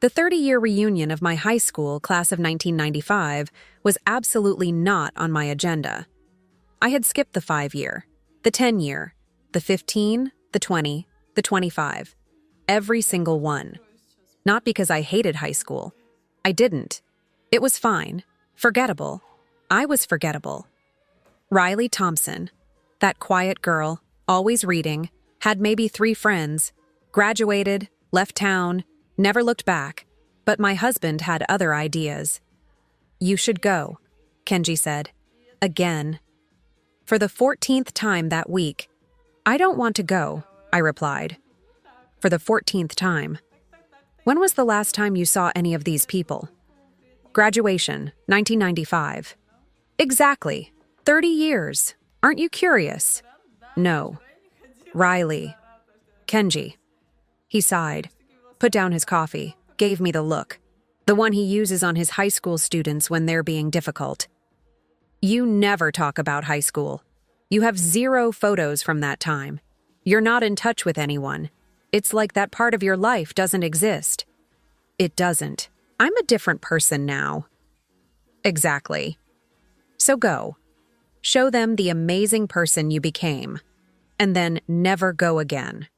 The 30-year reunion of my high school class of 1995 was absolutely not on my agenda. I had skipped the 5-year, the 10-year, the 15, the 20, the 25. Every single one. Not because I hated high school. I didn't. It was fine. Forgettable. I was forgettable. Riley Thompson, that quiet girl, always reading, had maybe 3 friends, graduated, left town, never looked back, but my husband had other ideas. You should go, Kenji said. Again. For the 14th time that week. I don't want to go, I replied. For the 14th time. When was the last time you saw any of these people? Graduation, 1995. Exactly. 30 years. Aren't you curious? No. Riley. Kenji. He sighed, put down his coffee, gave me the look. The one he uses on his high school students when they're being difficult. You never talk about high school. You have 0 photos from that time. You're not in touch with anyone. It's like that part of your life doesn't exist. It doesn't. I'm a different person now. Exactly. So go. Show them the amazing person you became. And then never go again.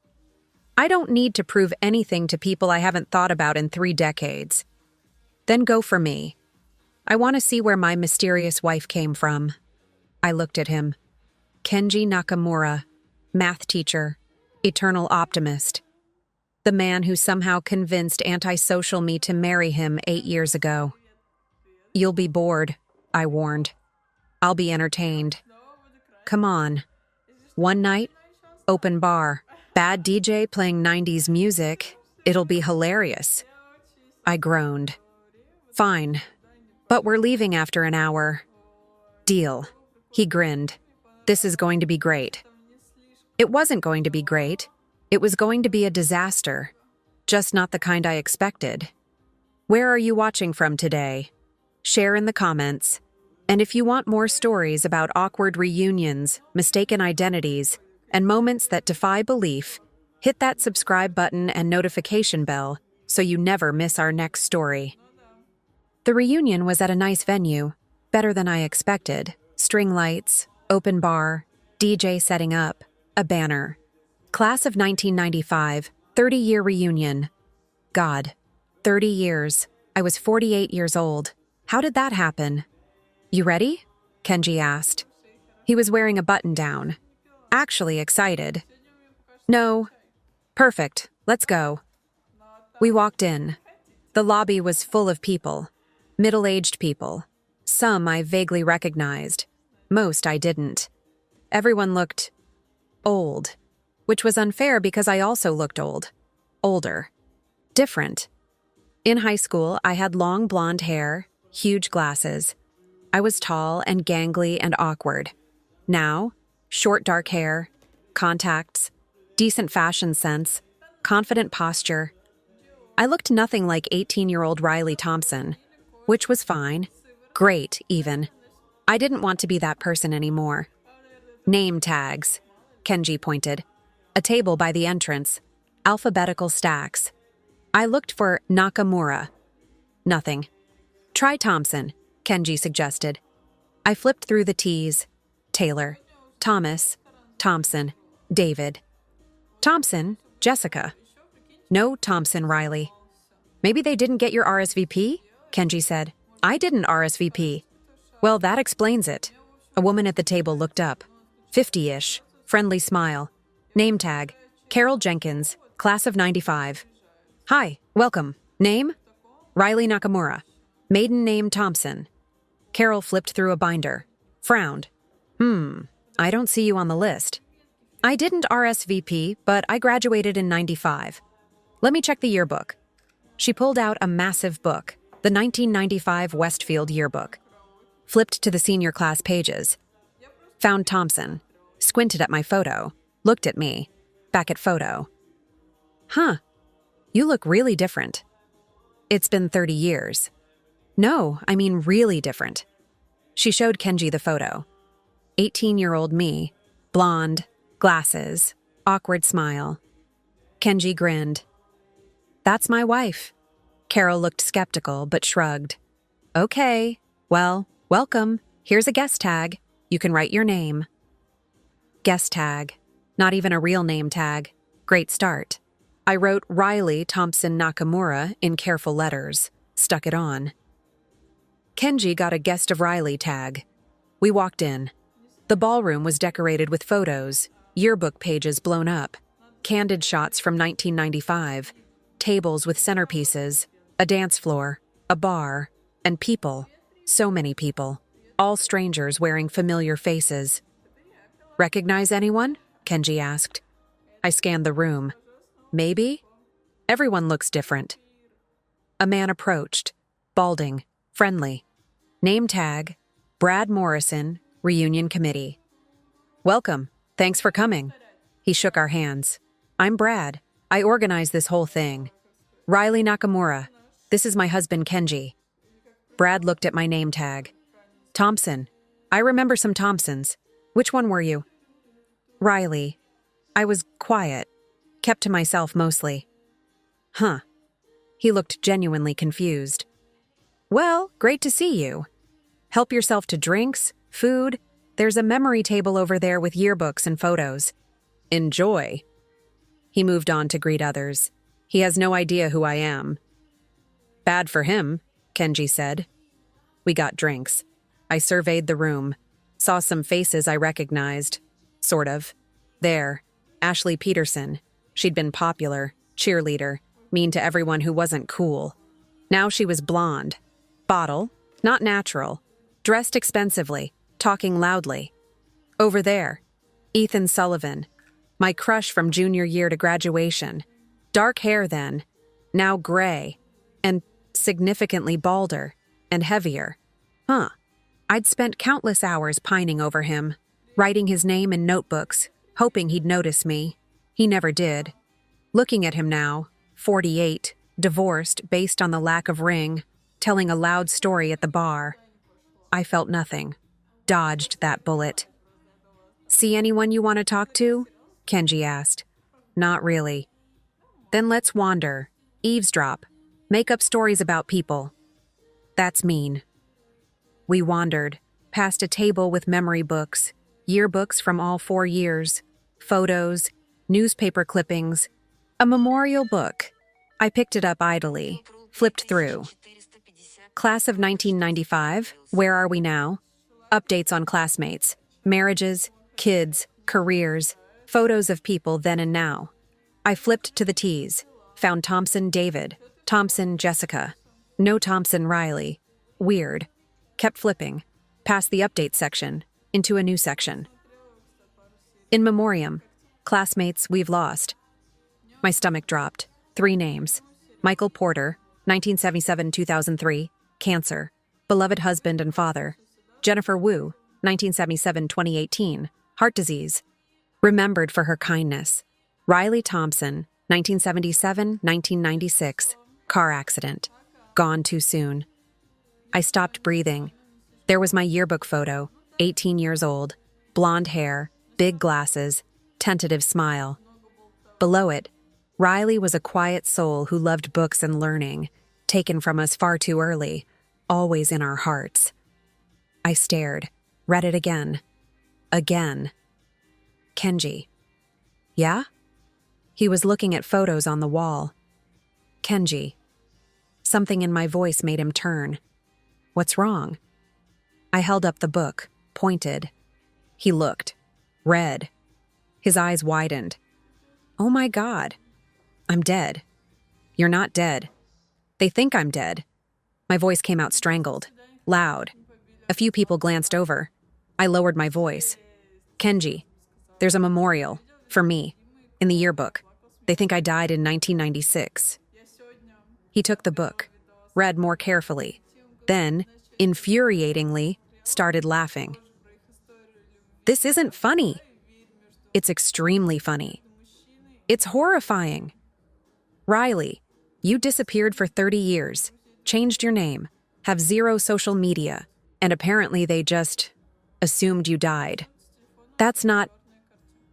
I don't need to prove anything to people I haven't thought about in 3 decades. Then go for me. I want to see where my mysterious wife came from. I looked at him. Kenji Nakamura, math teacher, eternal optimist. The man who somehow convinced antisocial me to marry him 8 years ago. You'll be bored, I warned. I'll be entertained. Come on. One night, open bar, bad DJ playing 90s music. It'll be hilarious. I groaned. Fine, but we're leaving after an hour. Deal. He grinned. This is going to be great. It wasn't going to be great. It was going to be a disaster. Just not the kind I expected. Where are you watching from today? Share in the comments. And if you want more stories about awkward reunions, mistaken identities, and moments that defy belief, hit that subscribe button and notification bell so you never miss our next story. The reunion was at a nice venue, better than I expected. String lights, open bar, DJ setting up, a banner. Class of 1995, 30-year reunion. God, 30 years. I was 48 years old. How did that happen? You ready? Kenji asked. He was wearing a button-down. Actually excited. No. Perfect. Let's go. We walked in. The lobby was full of people. Middle-aged people. Some I vaguely recognized. Most I didn't. Everyone looked old, which was unfair because I also looked old. Older. Different. In high school, I had long blonde hair, huge glasses. I was tall and gangly and awkward. Now, short dark hair, contacts, decent fashion sense, confident posture. I looked nothing like 18-year-old Riley Thompson, which was fine. Great, even. I didn't want to be that person anymore. Name tags, Kenji pointed. A table by the entrance. Alphabetical stacks. I looked for Nakamura. Nothing. Try Thompson, Kenji suggested. I flipped through the T's. Taylor. Thomas. Thompson. David. Thompson. Jessica. No Thompson, Riley. Maybe they didn't get your RSVP? Kenji said. I didn't RSVP. Well, that explains it. A woman at the table looked up. 50-ish. Friendly smile. Name tag. Carol Jenkins. Class of 95. Hi, welcome. Name? Riley Nakamura. Maiden name Thompson. Carol flipped through a binder. Frowned. I don't see you on the list. I didn't RSVP, but I graduated in 95. Let me check the yearbook. She pulled out a massive book, the 1995 Westfield yearbook. Flipped to the senior class pages. Found Thompson. Squinted at my photo. Looked at me. Back at photo. Huh. You look really different. It's been 30 years. No, I mean really different. She showed Kenji the photo. 18-year-old me. Blonde. Glasses. Awkward smile. Kenji grinned. That's my wife. Carol looked skeptical but shrugged. Okay, well, welcome. Here's a guest tag. You can write your name. Guest tag. Not even a real name tag. Great start. I wrote Riley Thompson Nakamura in careful letters. Stuck it on. Kenji got a guest of Riley tag. We walked in. The ballroom was decorated with photos, yearbook pages blown up, candid shots from 1995, tables with centerpieces, a dance floor, a bar, and people. So many people. All strangers wearing familiar faces. Recognize anyone? Kenji asked. I scanned the room. Maybe? Everyone looks different. A man approached, balding, friendly. Name tag, Brad Morrison, Reunion Committee. Welcome. Thanks for coming. He shook our hands. I'm Brad. I organized this whole thing. Riley Nakamura. This is my husband, Kenji. Brad looked at my name tag. Thompson. I remember some Thompsons. Which one were you? Riley. I was quiet. Kept to myself mostly. Huh. He looked genuinely confused. Well, great to see you. Help yourself to drinks, food. There's a memory table over there with yearbooks and photos. Enjoy. He moved on to greet others. He has no idea who I am. Bad for him, Kenji said. We got drinks. I surveyed the room. Saw some faces I recognized. Sort of. There. Ashley Peterson. She'd been popular, cheerleader, mean to everyone who wasn't cool. Now she was blonde. Bottle, not natural. Dressed expensively, talking loudly. Over there, Ethan Sullivan. My crush from junior year to graduation. Dark hair then, now gray, and significantly balder and heavier. Huh. I'd spent countless hours pining over him, writing his name in notebooks, hoping he'd notice me. He never did. Looking at him now, 48, divorced based on the lack of ring, telling a loud story at the bar. I felt nothing. Dodged that bullet. See anyone you want to talk to? Kenji asked. Not really. Then let's wander, eavesdrop, make up stories about people. That's mean. We wandered, past a table with memory books, yearbooks from all 4 years, photos, newspaper clippings, a memorial book. I picked it up idly, flipped through. Class of 1995, where are we now? Updates on classmates, marriages, kids, careers, photos of people then and now. I flipped to the T's, found Thompson David, Thompson Jessica, no Thompson Riley. Weird. Kept flipping, past the update section, into a new section. In memoriam, classmates we've lost. My stomach dropped. 3 names. Michael Porter, 1977-2003, cancer, beloved husband and father. Jennifer Wu, 1977-2018, heart disease. Remembered for her kindness. Riley Thompson, 1977-1996, car accident. Gone too soon. I stopped breathing. There was my yearbook photo, 18 years old, blonde hair, big glasses, tentative smile. Below it, Riley was a quiet soul who loved books and learning, taken from us far too early, always in our hearts. I stared, read it again. Again. Kenji. Yeah? He was looking at photos on the wall. Kenji. Something in my voice made him turn. What's wrong? I held up the book, pointed. He looked, read. His eyes widened. Oh my God. I'm dead. You're not dead. They think I'm dead. My voice came out strangled, loud. A few people glanced over. I lowered my voice. Kenji, there's a memorial, for me, in the yearbook. They think I died in 1996. He took the book, read more carefully, then, infuriatingly, started laughing. This isn't funny. It's extremely funny. It's horrifying. Riley, you disappeared for 30 years, changed your name, have 0 social media, and apparently they just assumed you died. That's not...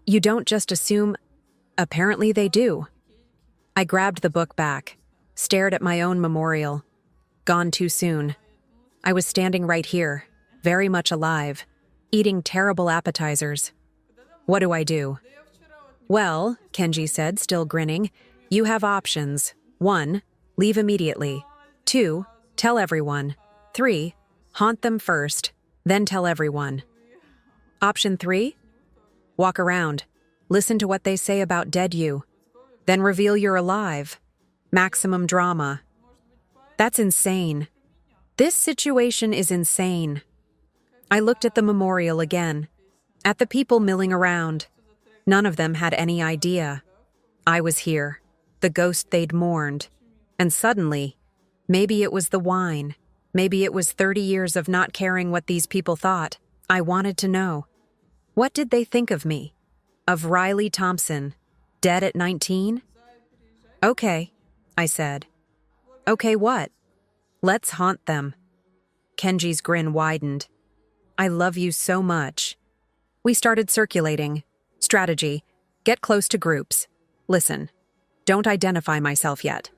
You don't just assume... Apparently they do. I grabbed the book back, stared at my own memorial. Gone too soon. I was standing right here, very much alive, eating terrible appetizers. What do I do? Well, Kenji said, still grinning, you have options. 1, leave immediately. 2, tell everyone. 3, haunt them first, then tell everyone. Option 3, walk around, listen to what they say about dead you, then reveal you're alive. Maximum drama. That's insane. This situation is insane. I looked at the memorial again, at the people milling around. None of them had any idea. I was here, the ghost they'd mourned. And suddenly, maybe it was the wine, maybe it was 30 years of not caring what these people thought. I wanted to know. What did they think of me? Of Riley Thompson, dead at 19? Okay, I said. Okay, what? Let's haunt them. Kenji's grin widened. I love you so much. We started circulating. Strategy: get close to groups. Listen, don't identify myself yet.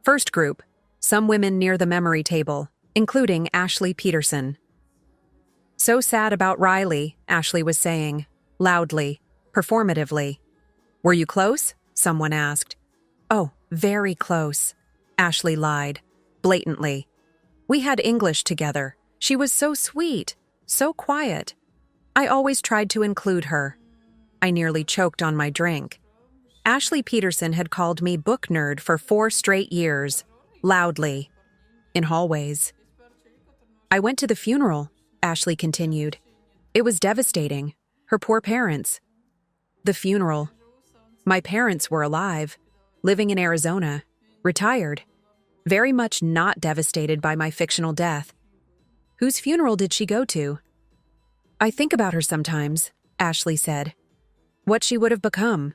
First group, some women near the memory table, including Ashley Peterson. So sad about Riley, Ashley was saying, loudly, performatively. Were you close? Someone asked. Oh, very close, Ashley lied, blatantly. We had English together. She was so sweet, so quiet. I always tried to include her. I nearly choked on my drink. Ashley Peterson had called me book nerd for 4 straight years, loudly, in hallways. I went to the funeral, Ashley continued. It was devastating. Her poor parents. The funeral. My parents were alive, living in Arizona, retired, very much not devastated by my fictional death. Whose funeral did she go to? I think about her sometimes, Ashley said. What she would have become.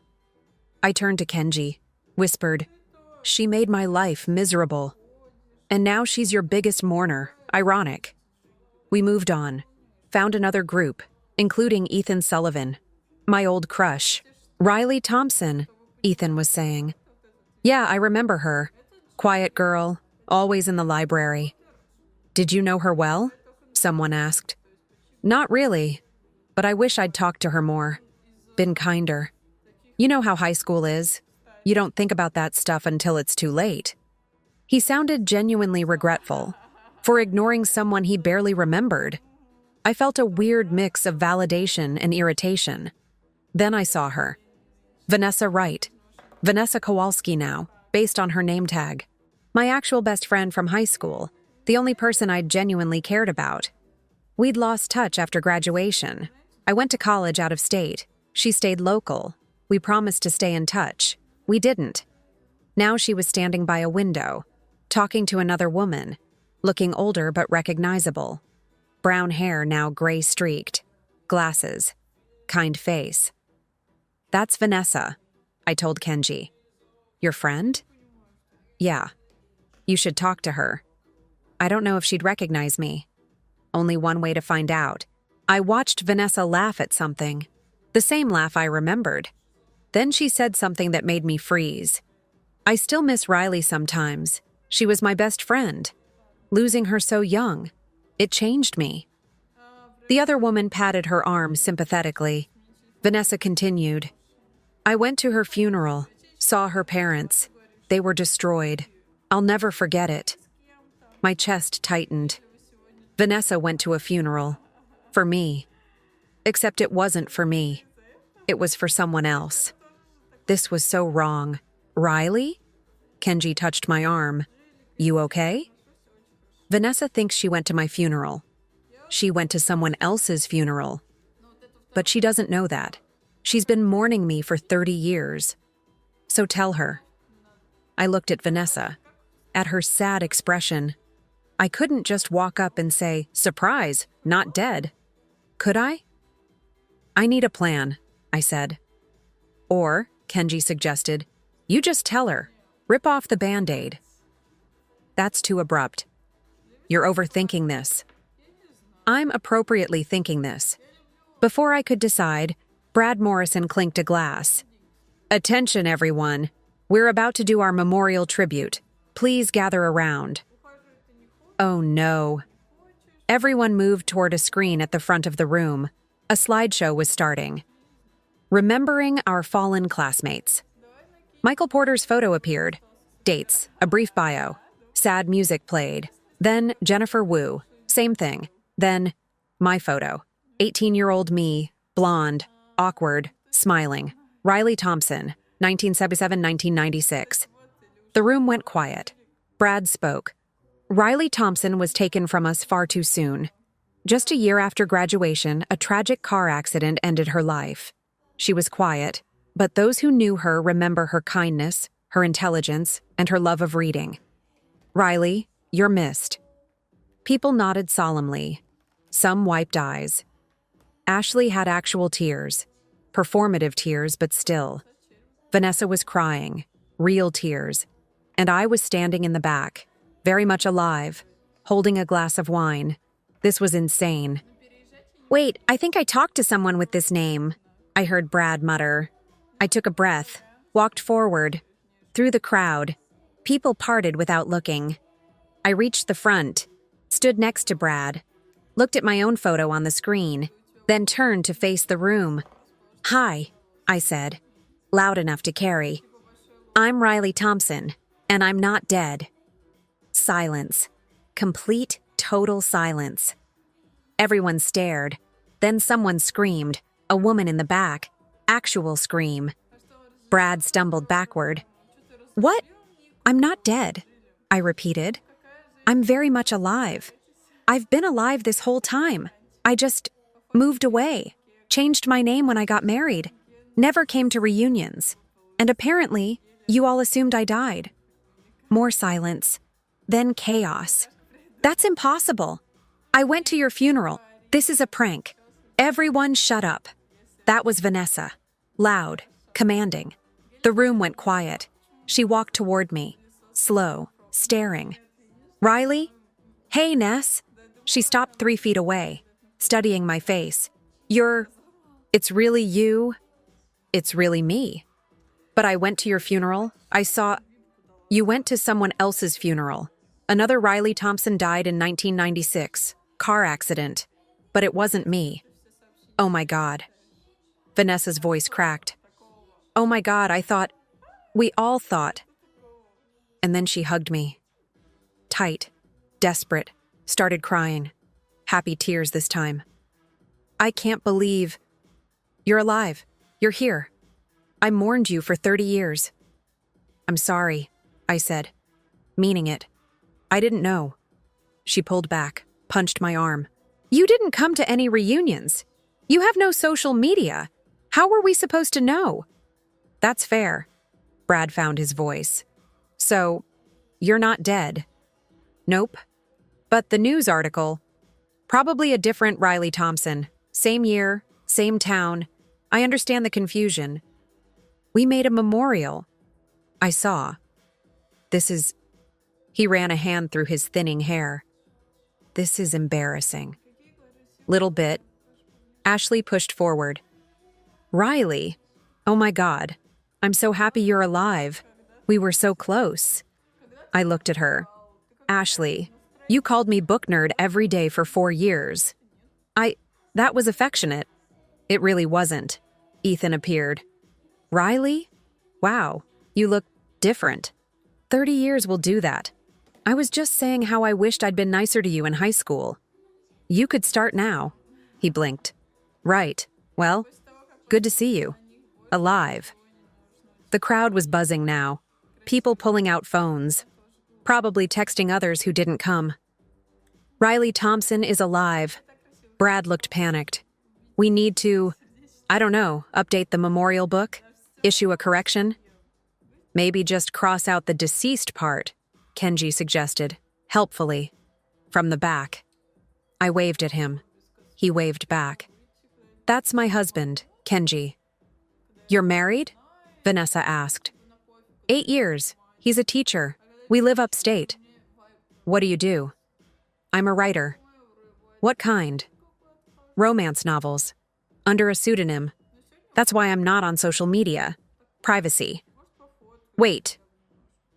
I turned to Kenji, whispered, she made my life miserable. And now she's your biggest mourner. Ironic. We moved on, found another group, including Ethan Sullivan, my old crush. Riley Thompson, Ethan was saying. Yeah, I remember her. Quiet girl, always in the library. Did you know her well? Someone asked. Not really, but I wish I'd talked to her more. Been kinder. You know how high school is. You don't think about that stuff until it's too late. He sounded genuinely regretful for ignoring someone he barely remembered. I felt a weird mix of validation and irritation. Then I saw her. Vanessa Wright. Vanessa Kowalski now, based on her name tag. My actual best friend from high school, the only person I'd genuinely cared about. We'd lost touch after graduation. I went to college out of state. She stayed local. We promised to stay in touch. We didn't. Now she was standing by a window, talking to another woman, looking older but recognizable. Brown hair now gray-streaked. Glasses. Kind face. That's Vanessa, I told Kenji. Your friend? Yeah. You should talk to her. I don't know if she'd recognize me. Only one way to find out. I watched Vanessa laugh at something. The same laugh I remembered. Then she said something that made me freeze. I still miss Riley sometimes. She was my best friend. Losing her so young, it changed me. The other woman patted her arm sympathetically. Vanessa continued. I went to her funeral, saw her parents. They were destroyed. I'll never forget it. My chest tightened. Vanessa went to a funeral. For me. Except it wasn't for me. It was for someone else. This was so wrong. Riley? Kenji touched my arm. You okay? Vanessa thinks she went to my funeral. She went to someone else's funeral. But she doesn't know that. She's been mourning me for 30 years. So tell her. I looked at Vanessa, at her sad expression. I couldn't just walk up and say, surprise, not dead. Could I? I need a plan, I said. Or, Kenji suggested, you just tell her. Rip off the Band-Aid. That's too abrupt. You're overthinking this. I'm appropriately thinking this. Before I could decide, Brad Morrison clinked a glass. Attention, everyone. We're about to do our memorial tribute. Please gather around. Oh no. Everyone moved toward a screen at the front of the room. A slideshow was starting. Remembering our fallen classmates. Michael Porter's photo appeared. Dates, a brief bio. Sad music played. Then Jennifer Wu, same thing. Then my photo. 18-year-old me, blonde, awkward, smiling. Riley Thompson, 1977-1996. The room went quiet. Brad spoke. Riley Thompson was taken from us far too soon. Just a year after graduation, a tragic car accident ended her life. She was quiet, but those who knew her remember her kindness, her intelligence, and her love of reading. Riley, you're missed. People nodded solemnly. Some wiped eyes. Ashley had actual tears. Performative tears, but still. Vanessa was crying. Real tears. And I was standing in the back, very much alive, holding a glass of wine. This was insane. Wait, I think I talked to someone with this name, I heard Brad mutter. I took a breath, walked forward. Through the crowd, people parted without looking. I reached the front, stood next to Brad, looked at my own photo on the screen, then turned to face the room. Hi, I said, loud enough to carry. I'm Riley Thompson, and I'm not dead. Silence. Complete, total silence. Everyone stared. Then someone screamed, a woman in the back, actual scream. Brad stumbled backward. What? I'm not dead, I repeated. I'm very much alive. I've been alive this whole time. I just moved away, changed my name when I got married, never came to reunions. And apparently, you all assumed I died. More silence. Then chaos. That's impossible. I went to your funeral. This is a prank. Everyone shut up. That was Vanessa. Loud, commanding. The room went quiet. She walked toward me, slow, staring. Riley? Hey, Ness. She stopped 3 feet away, studying my face. It's really you? It's really me. But I went to your funeral. You went to someone else's funeral. Another Riley Thompson died in 1996. Car accident. But it wasn't me. Oh my God. Vanessa's voice cracked. Oh my God, we all thought. And then she hugged me. Tight, desperate, started crying. Happy tears this time. I can't believe. You're alive. You're here. I mourned you for 30 years. I'm sorry, I said, meaning it. I didn't know. She pulled back, punched my arm. You didn't come to any reunions. You have no social media. How were we supposed to know? That's fair. Brad found his voice. So, you're not dead. Nope. But the news article, probably a different Riley Thompson. Same year, same town. I understand the confusion. We made a memorial. I saw. He ran a hand through his thinning hair. This is embarrassing. Little bit. Ashley pushed forward. Riley, oh my God. I'm so happy you're alive. We were so close. I looked at her. Ashley, you called me book nerd every day for 4 years. That was affectionate. It really wasn't. Ethan appeared. Riley? Wow, you look different. 30 years will do that. I was just saying how I wished I'd been nicer to you in high school. You could start now. He blinked. Right. Well, good to see you. Alive. The crowd was buzzing now. People pulling out phones. Probably texting others who didn't come. Riley Thompson is alive. Brad looked panicked. We need to, update the memorial book? Issue a correction? Maybe just cross out the deceased part, Kenji suggested, helpfully. From the back. I waved at him. He waved back. That's my husband, Kenji. You're married? Vanessa asked. 8 years. He's a teacher. We live upstate. What do you do? I'm a writer. What kind? Romance novels. Under a pseudonym. That's why I'm not on social media. Privacy. Wait.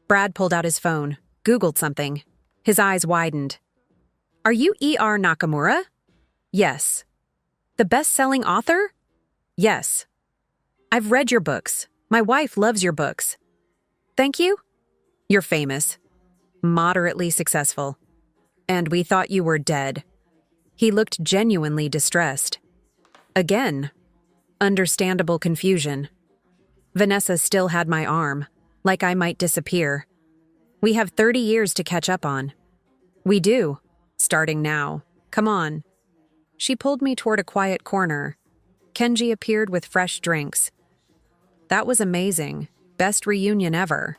Brad pulled out his phone, Googled something. His eyes widened. Are you E.R. Nakamura? Yes. The best-selling author? Yes. I've read your books. My wife loves your books. Thank you? You're famous. Moderately successful. And we thought you were dead. He looked genuinely distressed. Again, understandable confusion. Vanessa still had my arm, like I might disappear. We have 30 years to catch up on. We do, starting now. Come on. She pulled me toward a quiet corner. Kenji appeared with fresh drinks. That was amazing. Best reunion ever.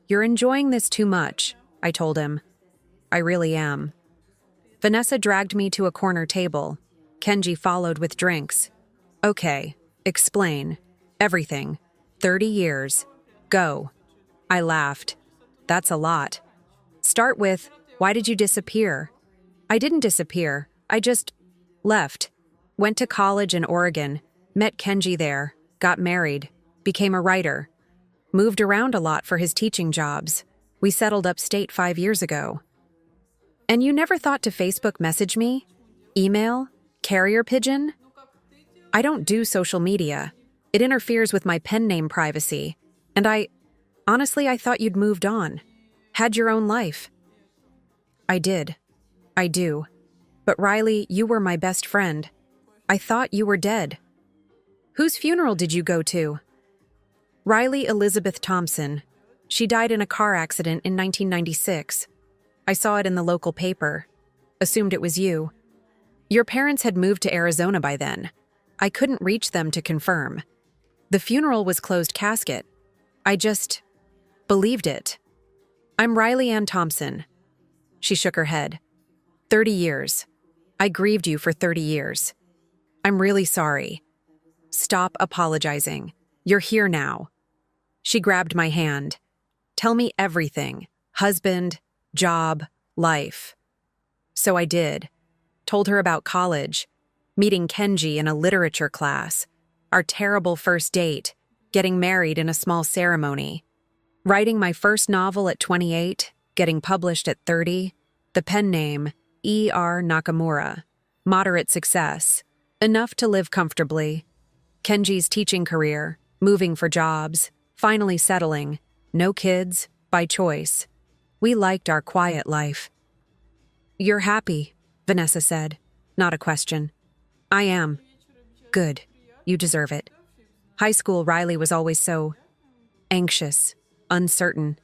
You're enjoying this too much, I told him. I really am. Vanessa dragged me to a corner table. Kenji followed with drinks. Okay, explain. Everything. 30 years. Go. I laughed. That's a lot. Start with, why did you disappear? I didn't disappear. I just left. Went to college in Oregon. Met Kenji there. Got married. Became a writer. Moved around a lot for his teaching jobs. We settled upstate 5 years ago. And you never thought to Facebook message me? Email? Carrier pigeon? I don't do social media. It interferes with my pen name privacy. And honestly, I thought you'd moved on. Had your own life. I did. I do. But Riley, you were my best friend. I thought you were dead. Whose funeral did you go to? Riley Elizabeth Thompson. She died in a car accident in 1996. I saw it in the local paper. Assumed it was you. Your parents had moved to Arizona by then. I couldn't reach them to confirm. The funeral was closed casket. I just believed it. I'm Riley Ann Thompson. She shook her head. 30 years. I grieved you for 30 years. I'm really sorry. Stop apologizing. You're here now. She grabbed my hand. Tell me everything. Husband, job, life. So I did. Told her about college, meeting Kenji in a literature class, our terrible first date, getting married in a small ceremony, writing my first novel at 28, getting published at 30, the pen name E.R. Nakamura, moderate success, enough to live comfortably, Kenji's teaching career, moving for jobs, finally settling, no kids, by choice. We liked our quiet life. You're happy, Vanessa said, not a question. I am. Good. You deserve it. High school Riley was always so anxious, uncertain.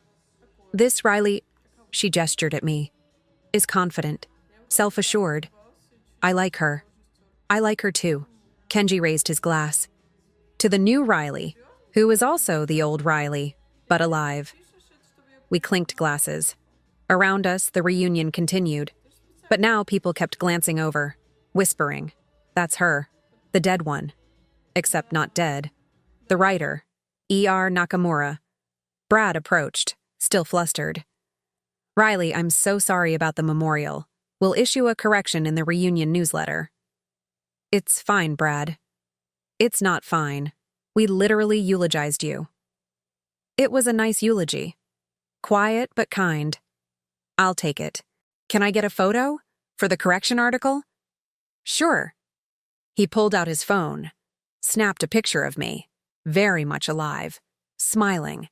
This Riley, she gestured at me, is confident, self-assured. I like her. I like her too. Kenji raised his glass. To the new Riley, who was also the old Riley, but alive. We clinked glasses. Around us, the reunion continued. But now people kept glancing over, whispering, that's her, the dead one. Except not dead. The writer, E.R. Nakamura. Brad approached, still flustered. Riley, I'm so sorry about the memorial. We'll issue a correction in the reunion newsletter. It's fine, Brad. It's not fine. We literally eulogized you. It was a nice eulogy. Quiet but kind. I'll take it. Can I get a photo? For the correction article? Sure. He pulled out his phone, snapped a picture of me, very much alive, smiling.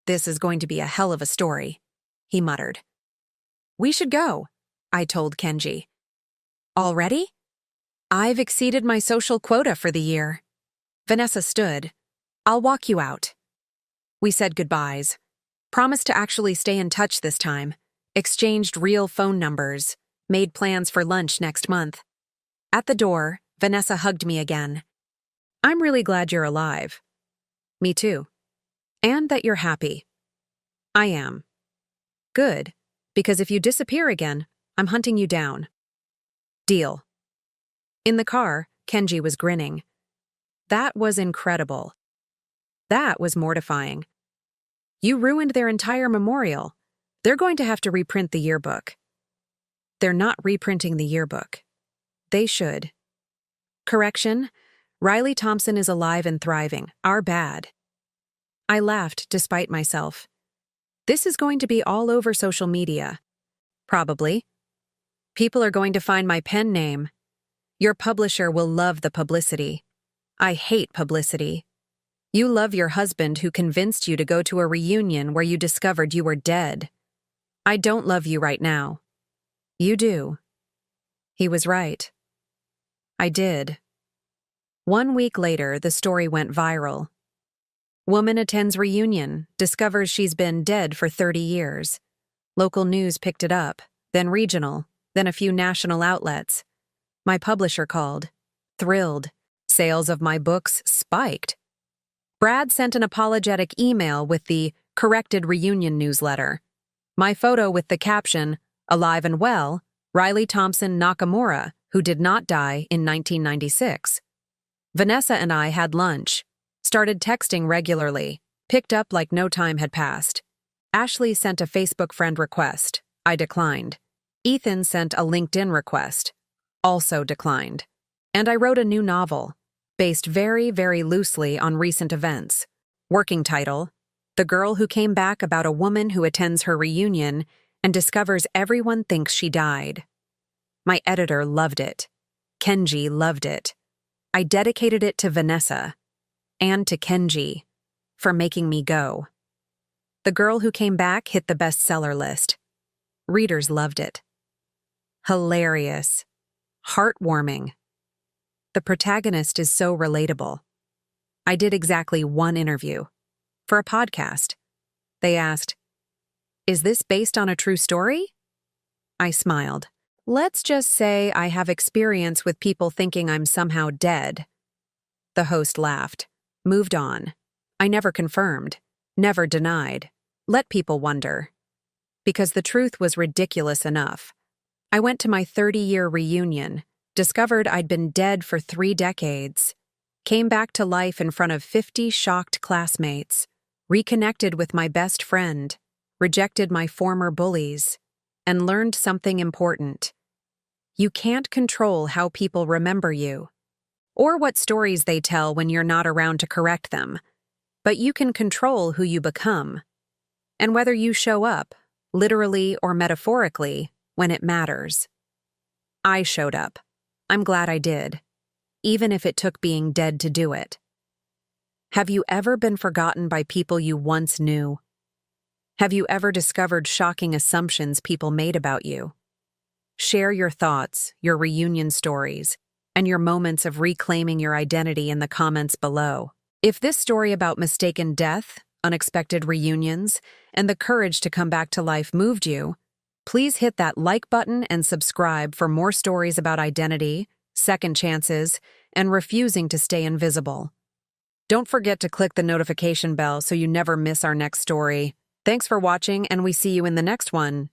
This is going to be a hell of a story, he muttered. We should go, I told Kenji. Already? I've exceeded my social quota for the year. Vanessa stood. I'll walk you out. We said goodbyes. Promised to actually stay in touch this time. Exchanged real phone numbers. Made plans for lunch next month. At the door, Vanessa hugged me again. I'm really glad you're alive. Me too. And that you're happy. I am. Good, because if you disappear again, I'm hunting you down. Deal. In the car, Kenji was grinning. That was incredible. That was mortifying. You ruined their entire memorial. They're going to have to reprint the yearbook. They're not reprinting the yearbook. They should. Correction, Riley Thompson is alive and thriving. Our bad. I laughed despite myself. This is going to be all over social media. Probably. People are going to find my pen name. Your publisher will love the publicity. I hate publicity. You love your husband who convinced you to go to a reunion where you discovered you were dead. I don't love you right now. You do. He was right. I did. 1 week later, the story went viral. Woman attends reunion, discovers she's been dead for 30 years. Local news picked it up, then regional, then a few national outlets. My publisher called. Thrilled. Sales of my books spiked. Brad sent an apologetic email with the corrected reunion newsletter. My photo with the caption, "Alive and well, Riley Thompson Nakamura, who did not die in 1996. Vanessa and I had lunch, started texting regularly, picked up like no time had passed. Ashley sent a Facebook friend request. I declined. Ethan sent a LinkedIn request. Also declined. And I wrote a new novel, based very, very loosely on recent events. Working title, The Girl Who Came Back About a Woman Who Attends Her Reunion and Discovers Everyone Thinks She Died. My editor loved it. Kenji loved it. I dedicated it to Vanessa and to Kenji for making me go. The Girl Who Came Back hit the bestseller list. Readers loved it. Hilarious. Heartwarming. The protagonist is so relatable. I did exactly one interview. For a podcast. They asked, "Is this based on a true story?" I smiled. Let's just say I have experience with people thinking I'm somehow dead. The host laughed. Moved on. I never confirmed. Never denied. Let people wonder. Because the truth was ridiculous enough. I went to my 30-year reunion, discovered I'd been dead for 3 decades, came back to life in front of 50 shocked classmates, reconnected with my best friend, rejected my former bullies, and learned something important. You can't control how people remember you, or what stories they tell when you're not around to correct them, but you can control who you become, and whether you show up, literally or metaphorically, when it matters. I showed up. I'm glad I did, even if it took being dead to do it. Have you ever been forgotten by people you once knew? Have you ever discovered shocking assumptions people made about you? Share your thoughts, your reunion stories, and your moments of reclaiming your identity in the comments below. If this story about mistaken death, unexpected reunions, and the courage to come back to life moved you, please hit that like button and subscribe for more stories about identity, second chances, and refusing to stay invisible. Don't forget to click the notification bell so you never miss our next story. Thanks for watching, and we see you in the next one.